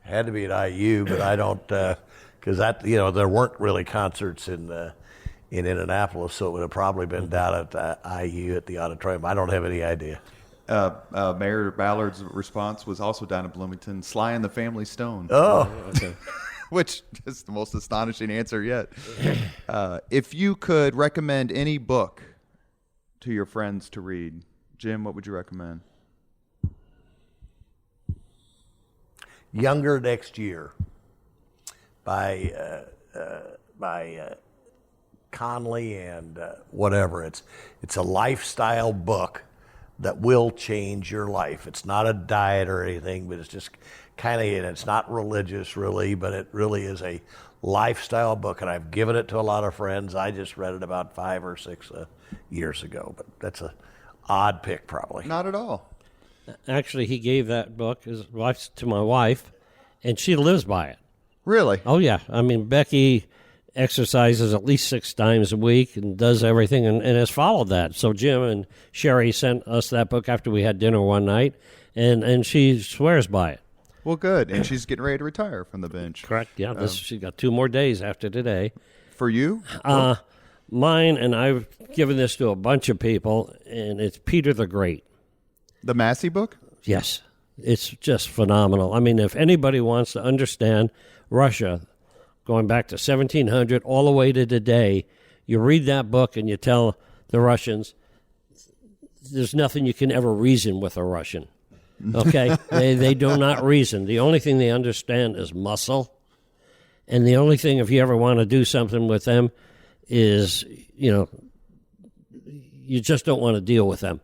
Had to be at IU, but I don't, because there weren't really concerts in Indianapolis, so it would have probably been down at IU at the auditorium. I don't have any idea. Mayor Ballard's response was also down in Bloomington, Sly and the Family Stone. Oh, okay. Which is the most astonishing answer yet. If you could recommend any book to your friends to read, Jim, what would you recommend? Younger Next Year by Conley and whatever. It's a lifestyle book that will change your life. It's not a diet or anything, but it's just kind of, it's not religious really, but it really is a lifestyle book, and I've given it to a lot of friends. I just read it about 5 or 6 years ago, but that's an odd pick probably. Not at all. Actually, he gave that book to my wife, and she lives by it. Really? Oh, yeah. I mean, Becky exercises at least 6 times a week and does everything and has followed that. So Jim and Sherry sent us that book after we had dinner one night, and she swears by it. Well, good. And she's getting ready to retire from the bench. Correct. Yeah, she's got 2 more days after today. For you? Mine, and I've given this to a bunch of people, and it's Peter the Great. The Massey book? Yes. It's just phenomenal. I mean, if anybody wants to understand Russia, going back to 1700 all the way to today, you read that book and you tell the Russians there's nothing you can ever reason with a Russian. Okay? They do not reason. The only thing they understand is muscle. And the only thing, if you ever want to do something with them, is, you just don't want to deal with them.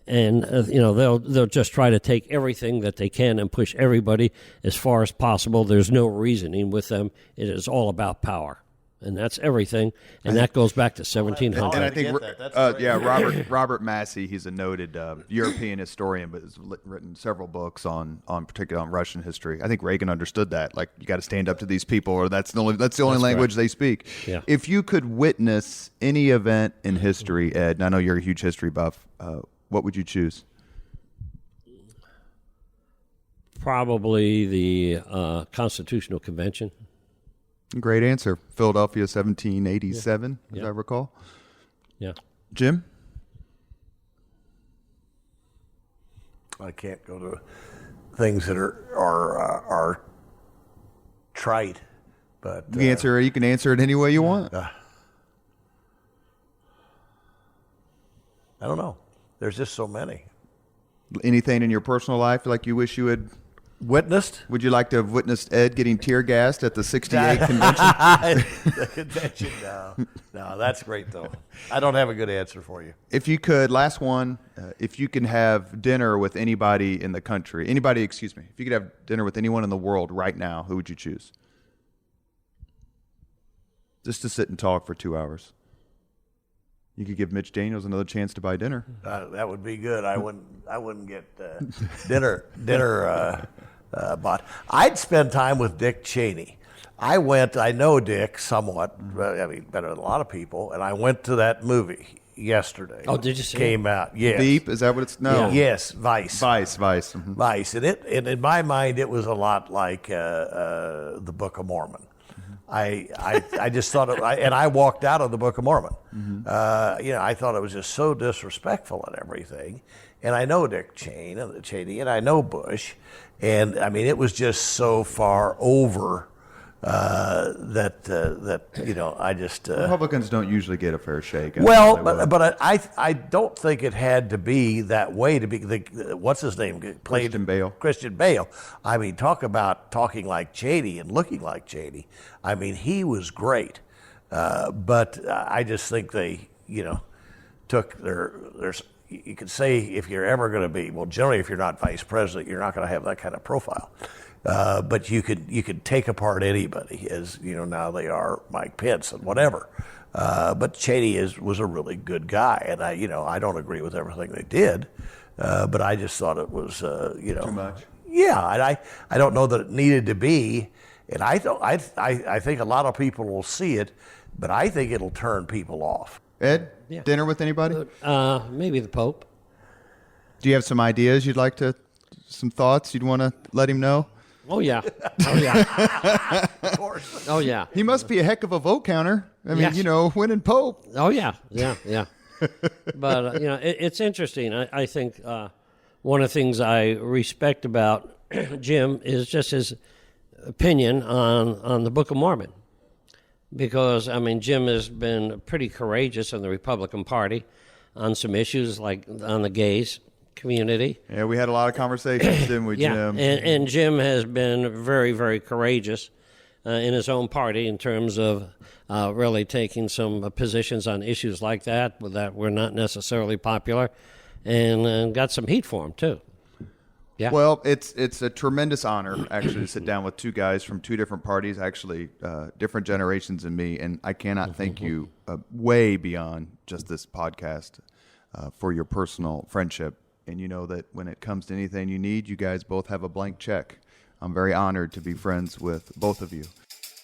And, they'll just try to take everything that they can and push everybody as far as possible. There's no reasoning with them. It is all about power. And that's everything. And that goes back to 1700. And I think, Robert Massey, he's a noted European historian, but has written several books particularly on Russian history. I think Reagan understood that. Like, you got to stand up to these people, or that's the only language they speak. Yeah. If you could witness any event in history, Ed, and I know you're a huge history buff, what would you choose? Probably the Constitutional Convention. Great answer. Philadelphia, 1787, as I recall. Yeah. Jim? I can't go to things that are trite, but You can answer it any way you want. I don't know. There's just so many. Anything in your personal life like you wish you had Witnessed? Would you like to have witnessed Ed getting tear gassed at the 68 convention? The convention, no, that's great though. I don't have a good answer for you. If you could, last one, if you can have dinner with anybody in the country, if you could have dinner with anyone in the world right now, who would you choose? Just to sit and talk for 2 hours. You could give Mitch Daniels another chance to buy dinner. That would be good. I wouldn't get dinner bought. I'd spend time with Dick Cheney. I know Dick somewhat, better than a lot of people, and I went to that movie yesterday. Oh, did you see Came it? out, yes. Veep, is that what it's? No. Yeah. Yes, Vice. Vice. Mm-hmm. Vice. And in my mind, it was a lot like the Book of Mormon. I just thought and I walked out of the Book of Mormon. Mm-hmm. I thought it was just so disrespectful and everything. And I know Dick Cheney, and I know Bush, and I mean it was just so far over that I just Republicans don't usually get a fair shake. But I don't think it had to be that way to be. What's his name? Christian Bale. Christian Bale. I mean, talk about talking like Cheney and looking like Cheney. I mean, he was great, but I just think they, took there's. You could say if you're ever going to be, well, generally if you're not vice president, you're not going to have that kind of profile. But you could take apart anybody, as now they are Mike Pence and whatever. But Cheney was a really good guy, and I don't agree with everything they did, but I just thought it was too much. Yeah, and I don't know that it needed to be, and I think a lot of people will see it, but I think it'll turn people off. Ed, Yeah. dinner with anybody? Maybe the Pope. Do you have some ideas some thoughts you'd want to let him know? Oh yeah. Of course. Oh yeah. He must be a heck of a vote counter. I mean, Yes. winning Pope. Oh yeah. But it's interesting. I think one of the things I respect about Jim is just his opinion on the Book of Mormon. Because, Jim has been pretty courageous in the Republican Party on some issues like on the gays community. Yeah, we had a lot of conversations, didn't we, Jim? And Jim has been very, very courageous in his own party in terms of really taking some positions on issues like that were not necessarily popular and got some heat for him, too. Yeah. Well, it's a tremendous honor, actually, to sit down with two guys from two different parties, actually different generations than me, and I cannot thank you way beyond just this podcast for your personal friendship. And you know that when it comes to anything you need, you guys both have a blank check. I'm very honored to be friends with both of you.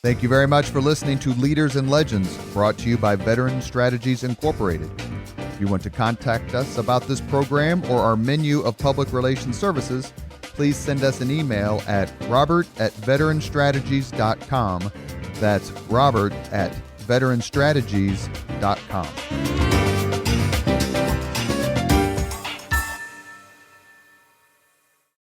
Thank you very much for listening to Leaders and Legends, brought to you by Veteran Strategies Incorporated. If you want to contact us about this program or our menu of public relations services, please send us an email at robert@veteranstrategies.com. That's robert@veteranstrategies.com.